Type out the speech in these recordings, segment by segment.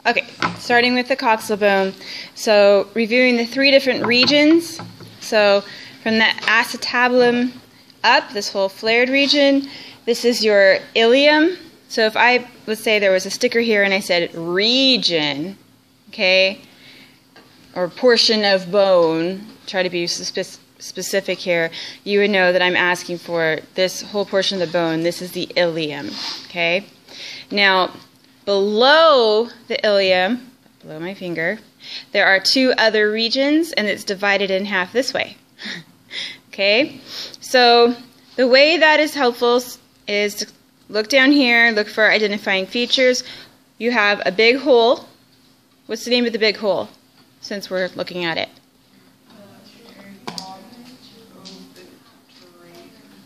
Okay, starting with the coxal bone. So reviewing the 3 different regions. So from the acetabulum up, this whole flared region, this is your ilium. So if I, let's say there was a sticker here and I said region, okay, or portion of bone, try to be specific here, you would know that I'm asking for this whole portion of the bone. This is the ilium, okay? Now, below the ilium, below my finger, there are 2 other regions, and it's divided in half this way. Okay? So the way that is helpful is to look down here, look for identifying features. You have a big hole. What's the name of the big hole, since we're looking at it?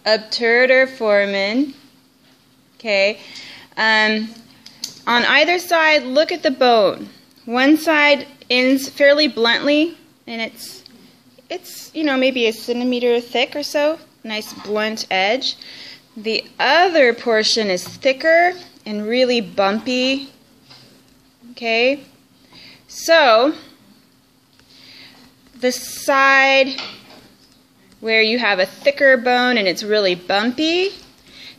Obturator foramen. Okay. On either side, look at the bone. One side ends fairly bluntly, and it's you know, maybe a centimeter thick or so. Nice blunt edge. The other portion is thicker and really bumpy. Okay? So, the side where you have a thicker bone and it's really bumpy,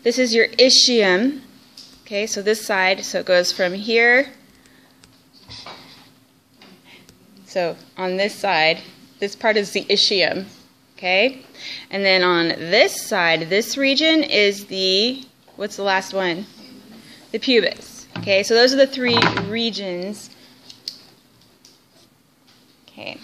this is your ischium. Okay, so this side, so it goes from here. So on this side, this part is the ischium. Okay, and then on this side, this region is the, what's the last one? The pubis. Okay, so those are the 3 regions. Okay.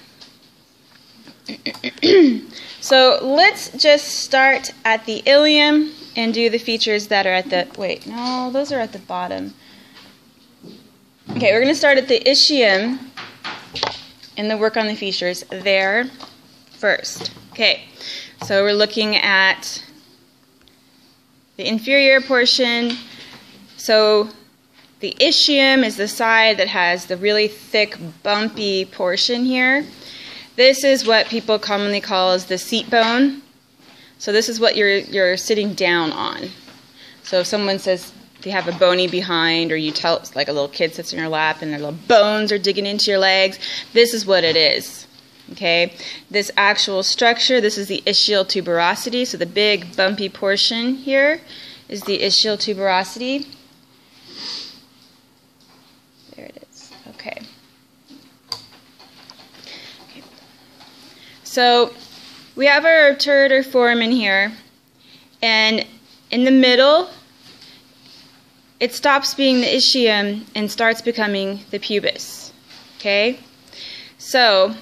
So let's just start at the ilium and do the features that are at the, wait, no, those are at the bottom. Okay, we're going to start at the ischium and then work on the features there first. Okay, so we're looking at the inferior portion. So the ischium is the side that has the really thick, bumpy portion here. This is what people commonly call as the seat bone. So this is what you're sitting down on. So if someone says they have a bony behind, or you tell, like a little kid sits in your lap and their little bones are digging into your legs, this is what it is. Okay? This actual structure, this is the ischial tuberosity. So the big bumpy portion here is the ischial tuberosity. There it is. Okay. So we have our obturator foramen here, and in the middle, it stops being the ischium and starts becoming the pubis. Okay? So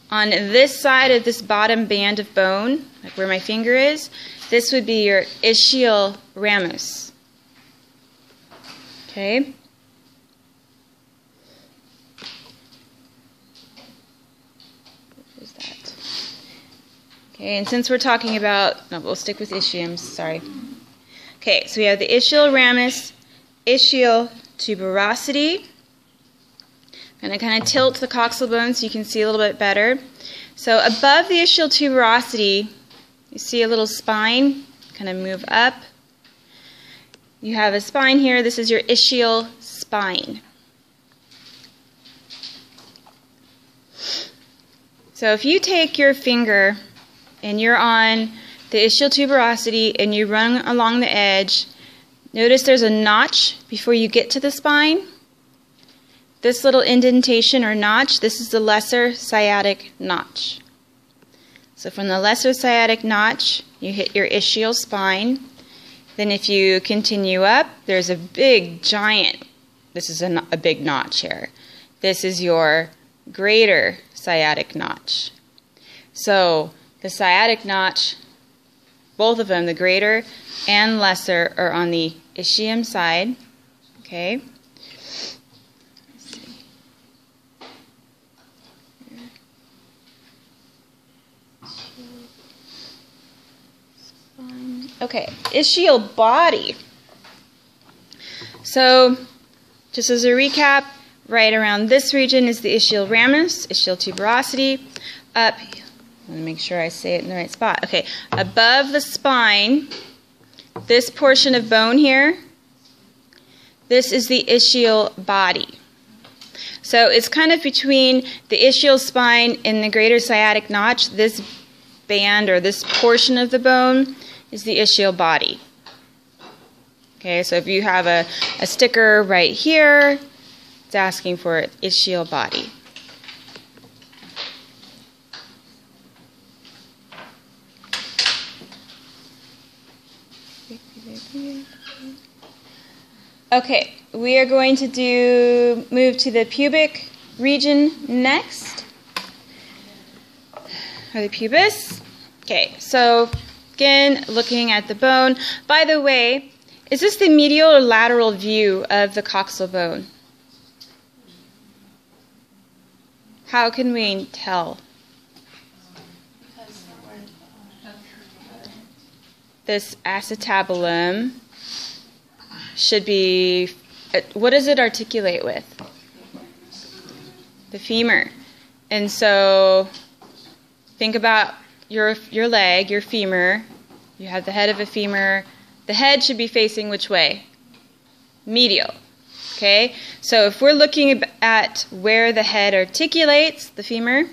on this side of this bottom band of bone, like where my finger is, this would be your ischial ramus. Okay? Okay, and since we're talking about, no, we'll stick with ischiums, sorry. Okay, so we have the ischial ramus, ischial tuberosity. I'm going to kind of tilt the coxal bone so you can see a little bit better. So above the ischial tuberosity, you see a little spine, kind of move up. You have a spine here, this is your ischial spine. So if you take your finger and you're on the ischial tuberosity and you run along the edge, notice there's a notch before you get to the spine. This little indentation or notch, this is the lesser sciatic notch. So from the lesser sciatic notch, you hit your ischial spine. Then if you continue up, there's a big giant, this is a big notch here. This is your greater sciatic notch. So the sciatic notch, both of them, the greater and lesser, are on the ischium side. Okay. Let's see. Okay, ischial body. So, just as a recap, right around this region is the ischial ramus, ischial tuberosity. Up, I want to make sure I say it in the right spot. Okay, above the spine, this portion of bone here, this is the ischial body. So it's kind of between the ischial spine and the greater sciatic notch. This band or this portion of the bone is the ischial body. Okay, so if you have a sticker right here, it's asking for ischial body. Okay, we are going to move to the pubic region next, or the pubis. Okay, so again, looking at the bone. By the way, is this the medial or lateral view of the coxal bone? How can we tell? This acetabulum should be, what does it articulate with? The femur. And so think about your leg, your femur. You have the head of a femur. The head should be facing which way? Medial. Okay? So if we're looking at where the head articulates, the femur,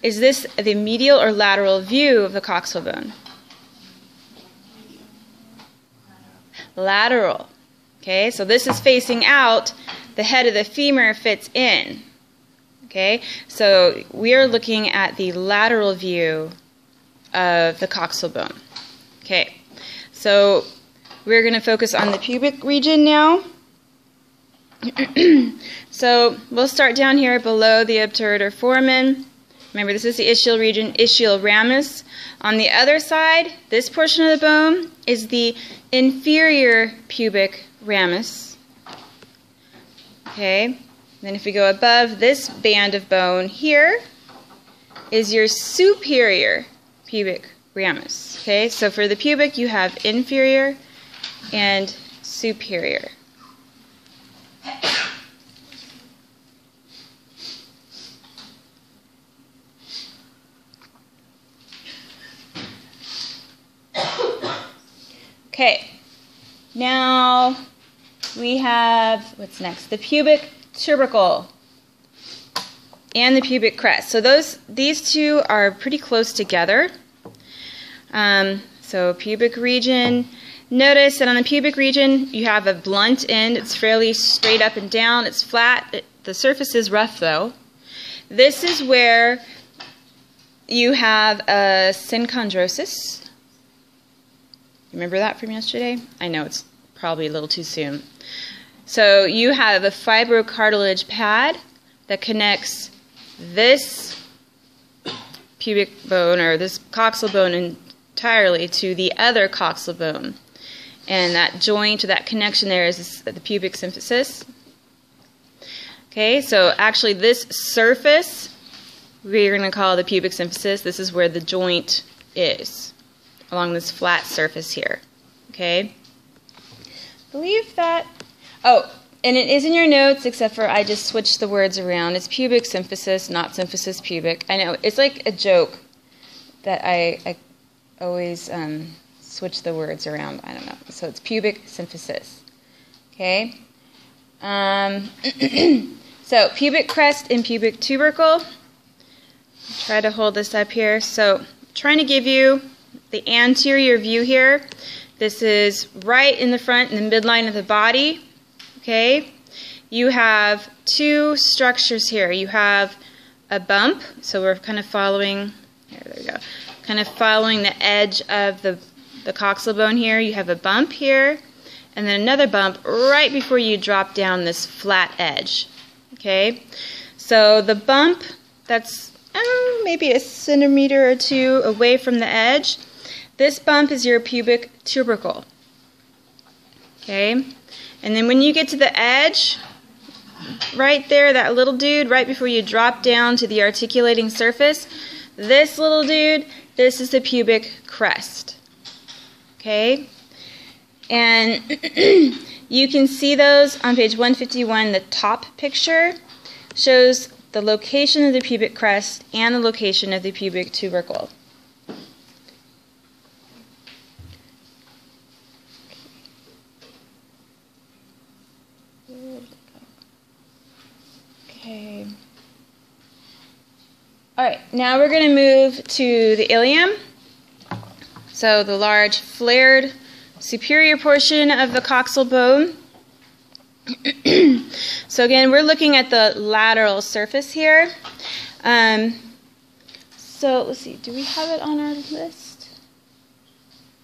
is this the medial or lateral view of the coxal bone? Lateral. Okay, so this is facing out, the head of the femur fits in. Okay, so we are looking at the lateral view of the coxal bone. Okay, so we're going to focus on the pubic region now. So we'll start down here below the obturator foramen. Remember, this is the ischial region, ischial ramus. On the other side, this portion of the bone is the inferior pubic ramus. Okay, then if we go above this band of bone here is your superior pubic ramus. Okay, so for the pubic you have inferior and superior. Okay, now we have, what's next? The pubic tubercle and the pubic crest. So these two are pretty close together. So pubic region. Notice that on the pubic region you have a blunt end. It's fairly straight up and down. It's flat. The surface is rough though. This is where you have a synchondrosis. Remember that from yesterday? I know it's probably a little too soon. So you have a fibrocartilage pad that connects this pubic bone or this coxal bone entirely to the other coxal bone. And that joint, or that connection there, is the pubic symphysis. Okay, so actually this surface we're going to call the pubic symphysis. This is where the joint is, along this flat surface here. Okay? I believe that. Oh, and it is in your notes, except for I just switched the words around. It's pubic symphysis, not symphysis pubic. I know, it's like a joke that I always switch the words around. I don't know. So it's pubic symphysis. Okay? So pubic crest and pubic tubercle. Try to hold this up here. So trying to give you the anterior view here. This is right in the front, in the midline of the body. Okay? You have two structures here. You have a bump. So we're kind of following, there we go, kind of following the edge of the coxal bone here. You have a bump here, and then another bump right before you drop down this flat edge. Okay? So the bump, that's maybe a centimeter or two away from the edge. This bump is your pubic tubercle. Okay? And then when you get to the edge, right there, that little dude, right before you drop down to the articulating surface, this little dude, this is the pubic crest. Okay? And you can see those on page 151. The top picture shows the location of the pubic crest and the location of the pubic tubercle. Okay. All right, now we're going to move to the ilium. So the large flared superior portion of the coxal bone. So again, we're looking at the lateral surface here. So let's see, do we have it on our list?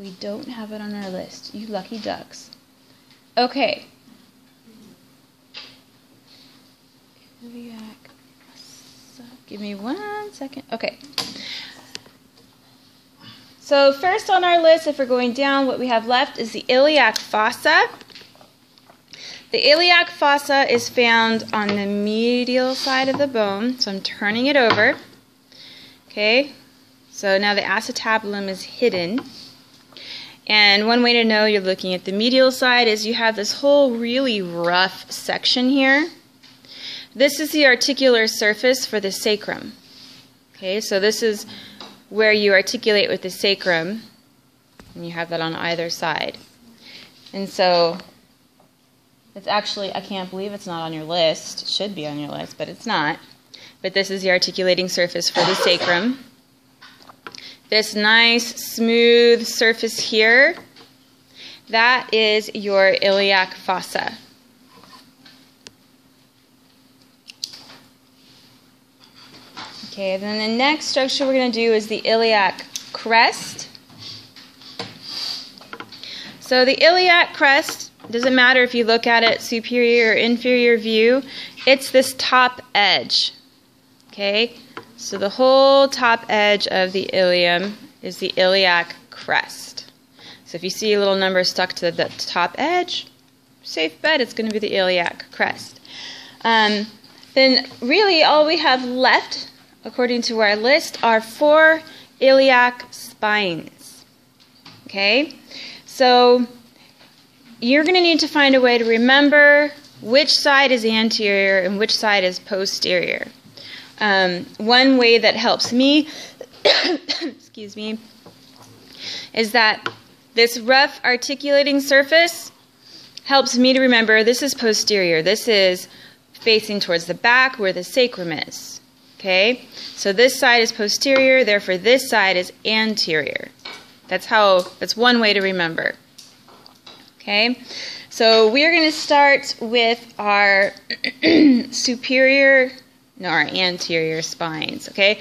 We don't have it on our list. You lucky ducks. Okay. Give me 1 second. Okay. So first on our list, if we're going down, what we have left is the iliac fossa. The iliac fossa is found on the medial side of the bone. So I'm turning it over. Okay. So now the acetabulum is hidden. And one way to know you're looking at the medial side is you have this whole really rough section here. This is the articular surface for the sacrum. Okay, so this is where you articulate with the sacrum, and you have that on either side. And so it's actually, I can't believe it's not on your list. It should be on your list, but it's not. But this is the articulating surface for the sacrum. This nice smooth surface here, that is your iliac fossa. Okay, then the next structure we're going to do is the iliac crest. So the iliac crest, doesn't matter if you look at it superior or inferior view, it's this top edge. Okay, so the whole top edge of the ilium is the iliac crest. So if you see a little number stuck to the top edge, safe bet it's going to be the iliac crest. Then really all we have left, according to our list, are 4 iliac spines. Okay, so you're going to need to find a way to remember which side is anterior and which side is posterior. One way that helps me, excuse me, is that this rough articulating surface helps me to remember this is posterior. This is facing towards the back where the sacrum is. Okay, so this side is posterior, therefore this side is anterior. That's one way to remember. Okay, so we're going to start with our our anterior spines. Okay,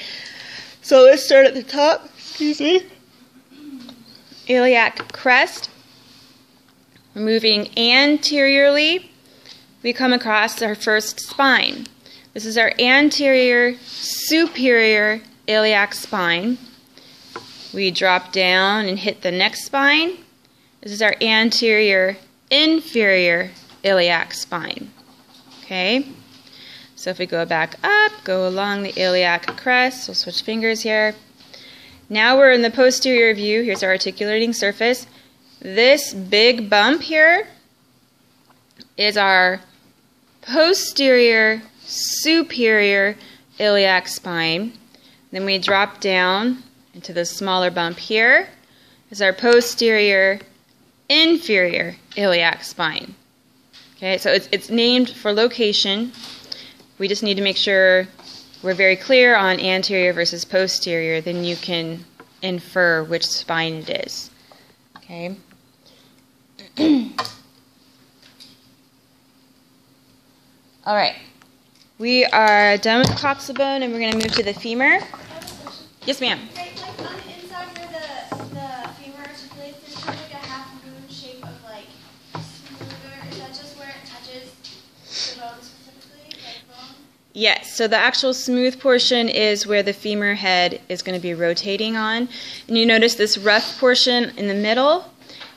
so let's start at the top. Excuse me. Iliac crest. We're moving anteriorly. We come across our first spine. This is our anterior superior iliac spine. We drop down and hit the next spine. This is our anterior inferior iliac spine. Okay, so if we go back up, go along the iliac crest, we'll switch fingers here. Now we're in the posterior view. Here's our articulating surface. This big bump here is our posterior superior iliac spine. Then we drop down into the smaller bump here. This is our posterior inferior iliac spine. Okay, so it's named for location. We just need to make sure we're very clear on anterior versus posterior, then you can infer which spine it is. Okay. All right. We are done with the coxal bone, and we're going to move to the femur. Yes, ma'am. Right, like on the inside where the femur articulates, there's kind of like a half moon shape of like smoother. Is that just where it touches the bone specifically, like bone? Yes, so the actual smooth portion is where the femur head is going to be rotating on. And you notice this rough portion in the middle,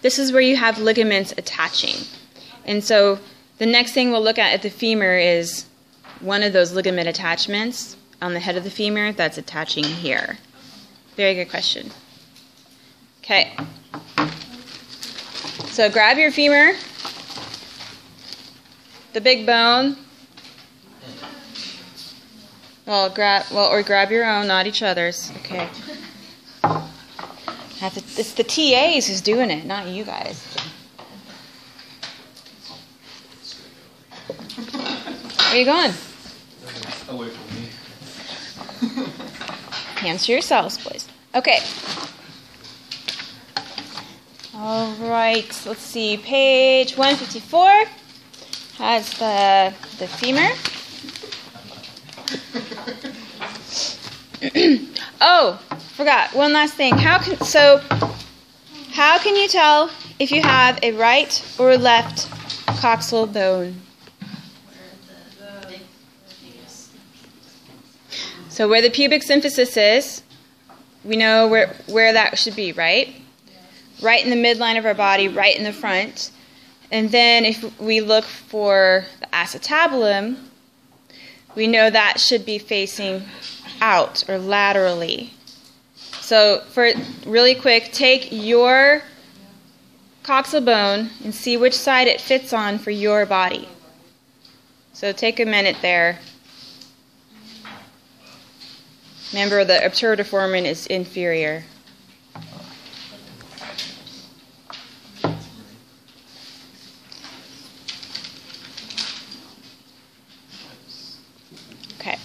this is where you have ligaments attaching. And so the next thing we'll look at the femur is one of those ligament attachments on the head of the femur that's attaching here. Very good question. Okay. So grab your femur, the big bone. Or grab your own, not each other's. Okay. It's the TAs who's doing it, not you guys. Where are you going? Away from me. Hands to yourselves, boys. Okay. All right. Let's see. Page 154 has the femur. Oh, forgot one last thing. How can you tell if you have a right or left coxal bone? So where the pubic symphysis is, we know where that should be, right? Right in the midline of our body, right in the front. And then if we look for the acetabulum, we know that should be facing out or laterally. So for really quick, take your coxal bone and see which side it fits on for your body. So take a minute there. Remember, the obturator foramen is inferior. Okay.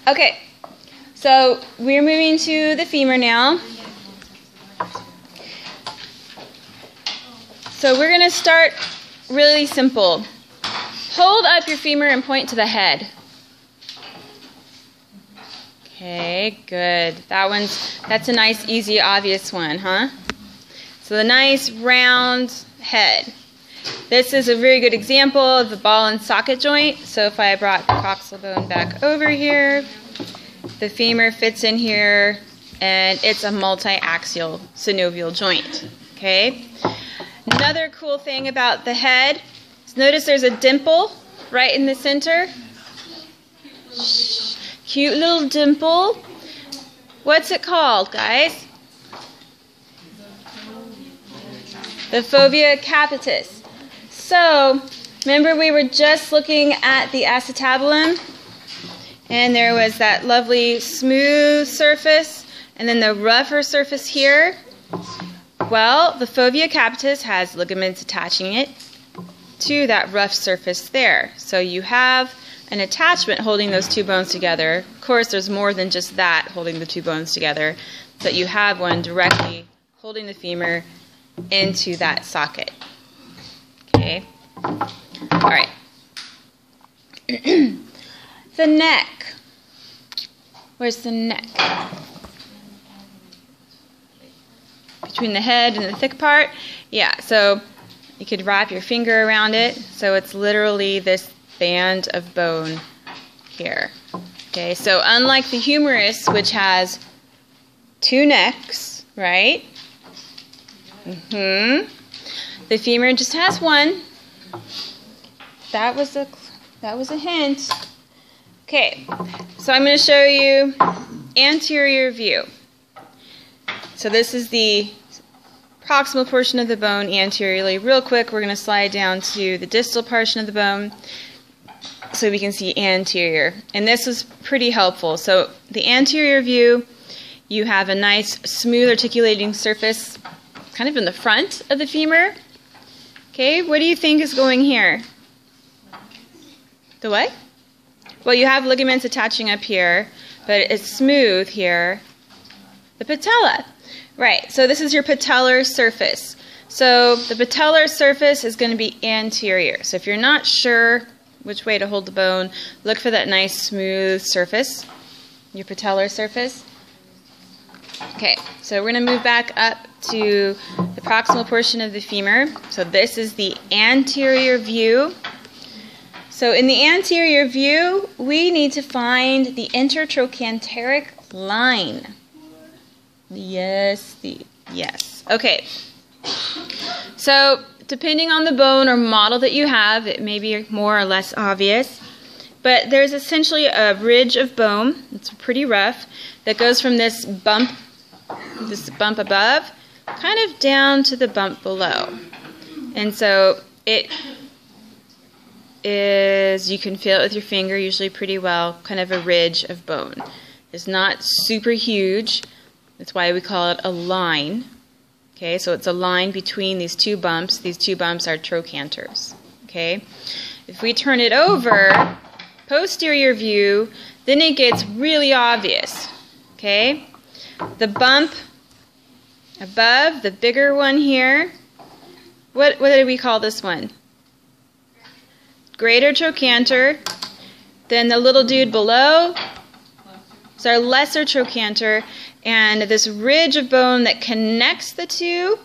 Okay, so we're moving to the femur now. So we're going to start really simple. Hold up your femur and point to the head. Okay, good. That's a nice, easy, obvious one, huh? So the nice round head. This is a very good example of the ball and socket joint. So if I brought the coxal bone back over here, the femur fits in here, and it's a multi-axial synovial joint. Okay. Another cool thing about the head is notice there's a dimple right in the center. Cute little dimple. What's it called, guys? The fovea capitis. So, remember we were just looking at the acetabulum, and there was that lovely smooth surface, and then the rougher surface here. Well, the fovea capitis has ligaments attaching it to that rough surface there. So you have an attachment holding those two bones together. Of course, there's more than just that holding the two bones together, but you have one directly holding the femur into that socket. Okay. All right. The neck. Where's the neck? Between the head and the thick part? Yeah, so you could wrap your finger around it. So it's literally this band of bone here. Okay, so unlike the humerus, which has two necks, right? The femur just has one. That was a hint. Okay, so I'm going to show you anterior view. So this is the proximal portion of the bone anteriorly. Real quick, we're going to slide down to the distal portion of the bone so we can see anterior. And this is pretty helpful. So the anterior view, you have a nice smooth articulating surface kind of in the front of the femur. Okay, what do you think is going here? The what? Well, you have ligaments attaching up here, but it's smooth here. The patella. Right, so this is your patellar surface. So the patellar surface is going to be anterior. So if you're not sure which way to hold the bone, look for that nice smooth surface, your patellar surface. Okay, so we're going to move back up to the proximal portion of the femur. So this is the anterior view. So in the anterior view, we need to find the intertrochanteric line. Yes. Okay. So depending on the bone or model that you have, it may be more or less obvious. But there's essentially a ridge of bone, it's pretty rough, that goes from this bump above, kind of down to the bump below. And so it is, you can feel it with your finger usually pretty well, kind of a ridge of bone. It's not super huge. That's why we call it a line. Okay, so it's a line between these two bumps. These two bumps are trochanters. Okay, if we turn it over, posterior view, then it gets really obvious. Okay, the bump above, the bigger one here, what did we call this one? Greater trochanter. Then the little dude below is our lesser trochanter, and this ridge of bone that connects the two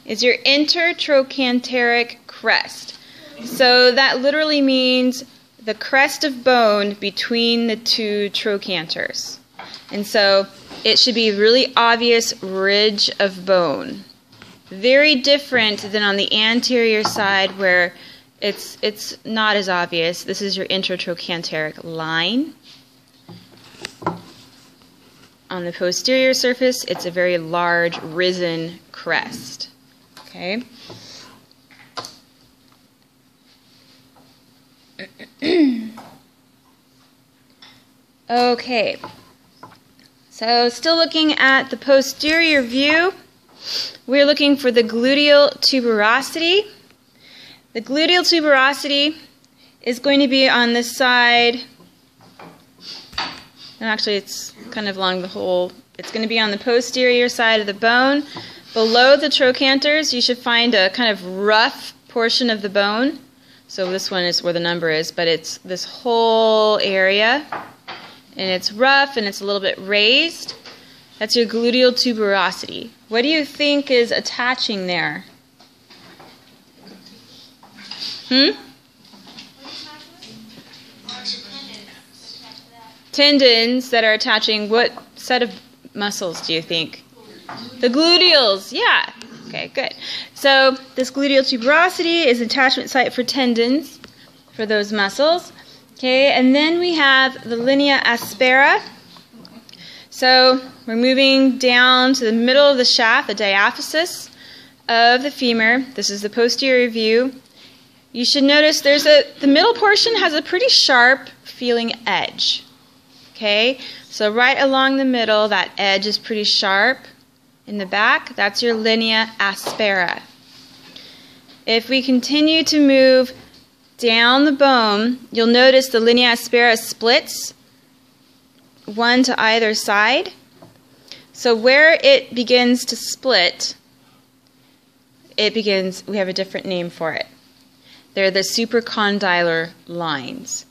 is your intertrochanteric crest. So that literally means the crest of bone between the two trochanters. And so it should be really obvious ridge of bone. Very different than on the anterior side where it's not as obvious. This is your intertrochanteric line. On the posterior surface, it's a very large risen crest. Okay. Okay. So still looking at the posterior view, we're looking for the gluteal tuberosity. The gluteal tuberosity is going to be on the side, and actually it's kind of along the whole, it's going to be on the posterior side of the bone. Below the trochanters, you should find a kind of rough portion of the bone. So this one is where the number is, but it's this whole area, and it's rough and it's a little bit raised. That's your gluteal tuberosity. What do you think is attaching there? Tendons that are attaching what set of muscles do you think? The gluteals, yeah. Okay, good. So this gluteal tuberosity is an attachment site for tendons, for those muscles. Okay, and then we have the linea aspera. So we're moving down to the middle of the shaft, the diaphysis of the femur. This is the posterior view. You should notice the middle portion has a pretty sharp feeling edge. Okay, so right along the middle, that edge is pretty sharp. In the back, that's your linea aspera. If we continue to move down the bone, you'll notice the linea aspera splits, one to either side. So where it begins to split, we have a different name for it. They're the supracondylar lines.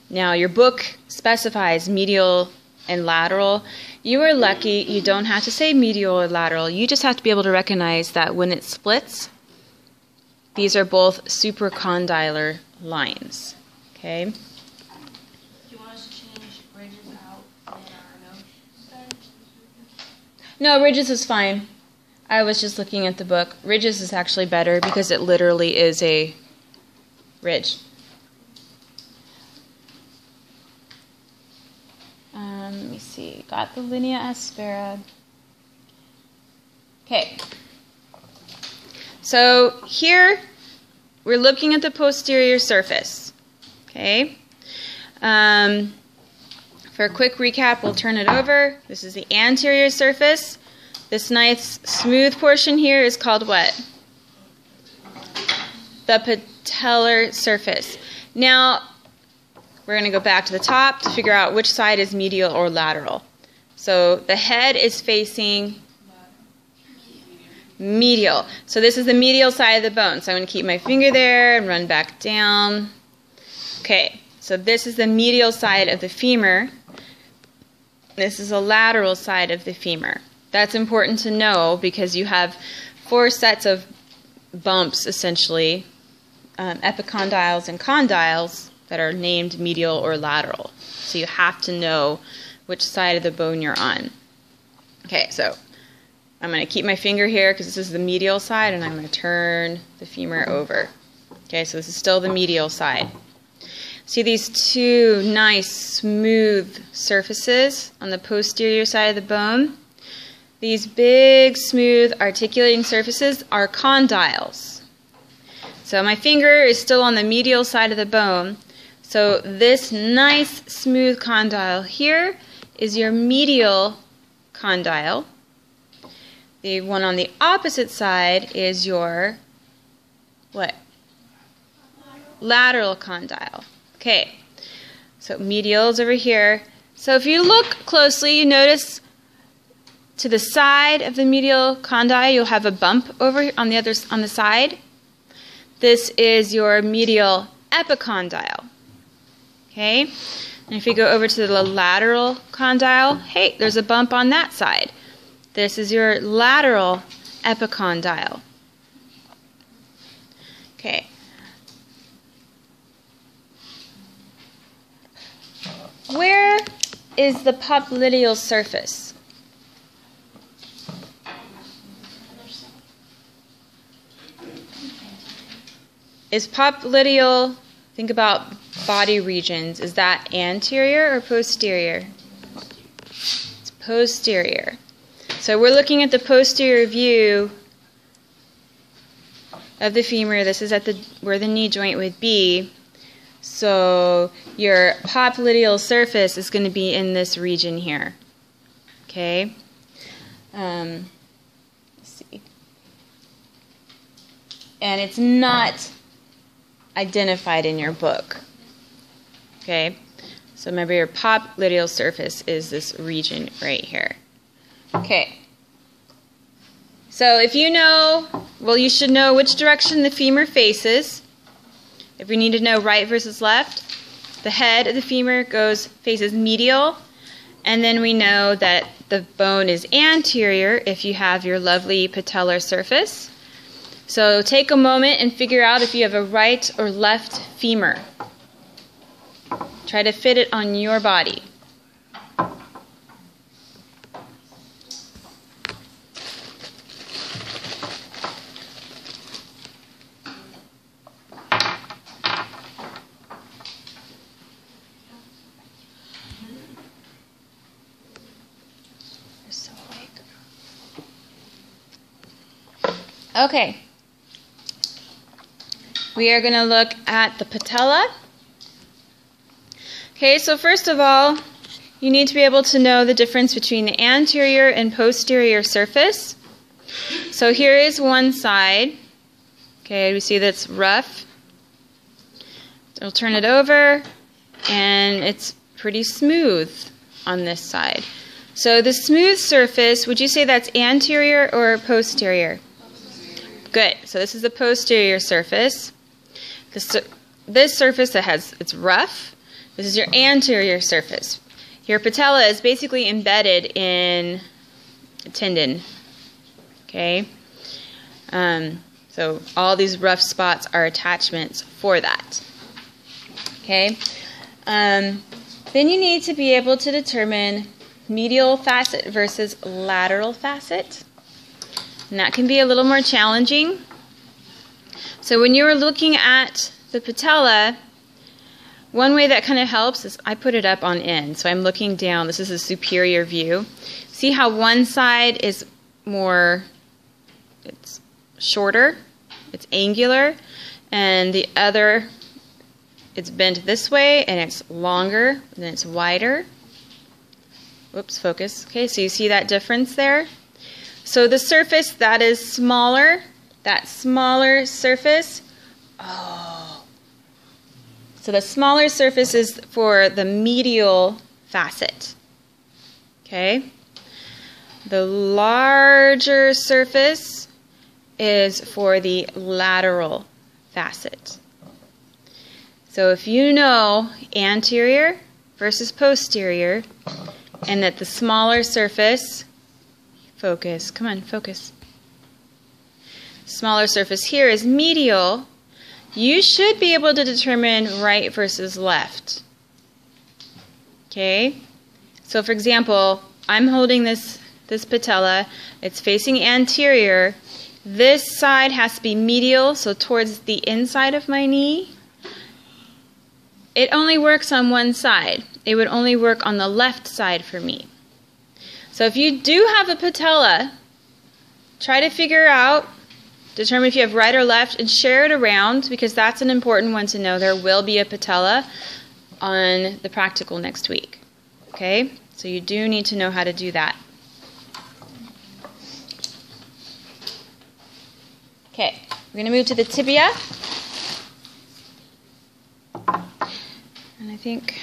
Now, your book specifies medial and lateral. You are lucky. You don't have to say medial or lateral. You just have to be able to recognize that when it splits, these are both supracondylar lines. Okay? Do you want us to change ridges out in our notes? No, ridges is fine. I was just looking at the book. Ridges is actually better because it literally is a ridge. Let me see. Got the linea aspera. Okay. So here we're looking at the posterior surface. Okay. For a quick recap, we'll turn it over. This is the anterior surface. This nice smooth portion here is called what? The patellar surface. Now, we're going to go back to the top to figure out which side is medial or lateral. So the head is facing medial. So this is the medial side of the bone. So I'm going to keep my finger there and run back down. Okay, so this is the medial side of the femur. This is the lateral side of the femur. That's important to know because you have 4 sets of bumps, essentially, epicondyles and condyles, that are named medial or lateral. So you have to know which side of the bone you're on. Okay, so I'm going to keep my finger here because this is the medial side, and I'm going to turn the femur over. Okay, so this is still the medial side. See these 2 nice smooth surfaces on the posterior side of the bone? These big smooth articulating surfaces are condyles. So my finger is still on the medial side of the bone. So this nice smooth condyle here is your medial condyle. The one on the opposite side is your what? Lateral condyle. Okay, so medial is over here. So if you look closely, you notice to the side of the medial condyle, you'll have a bump over on the side. This is your medial epicondyle. Okay, and if you go over to the lateral condyle, hey, there's a bump on that side. This is your lateral epicondyle. Okay. Where is the popliteal surface? Is popliteal, think about body regions, is that anterior or posterior? It's posterior. So we're looking at the posterior view of the femur. This is at where the knee joint would be. So your popliteal surface is going to be in this region here. Okay? Let's see. And it's not identified in your book. Okay? So remember, your popliteal surface is this region right here. Okay. So if you know, well, you should know which direction the femur faces. If we need to know right versus left, the head of the femur faces medial, and then we know that the bone is anterior if you have your lovely patellar surface. So take a moment and figure out if you have a right or left femur. Try to fit it on your body. Okay, we are going to look at the patella. Okay, so first of all, you need to be able to know the difference between the anterior and posterior surface. So here is one side. Okay, we see that's rough. I'll turn it over, and it's pretty smooth on this side. So the smooth surface, would you say that's anterior or posterior? Good. So this is the posterior surface. This surface it's rough. This is your anterior surface. Your patella is basically embedded in a tendon. Okay. So all these rough spots are attachments for that. Okay. Then you need to be able to determine medial facet versus lateral facet. And that can be a little more challenging. So when you are looking at the patella, one way that kind of helps is I put it up on end. So I'm looking down. This is a superior view. See how one side is it's shorter, it's angular, and the other, it's bent this way, and it's longer, and it's wider. Whoops, focus. Okay, so you see that difference there? So the surface that is smaller, that smaller surface, so the smaller surface is for the medial facet. Okay? The larger surface is for the lateral facet. So if you know anterior versus posterior, and that the smaller surface, focus, come on, focus. Smaller surface here is medial. You should be able to determine right versus left. Okay? So for example, I'm holding this patella. It's facing anterior. This side has to be medial, so towards the inside of my knee. It only works on one side. It would only work on the left side for me. So if you do have a patella, try to figure out, determine if you have right or left, and share it around, because that's an important one to know. There will be a patella on the practical next week. Okay? So you do need to know how to do that. Okay, we're going to move to the tibia. And I think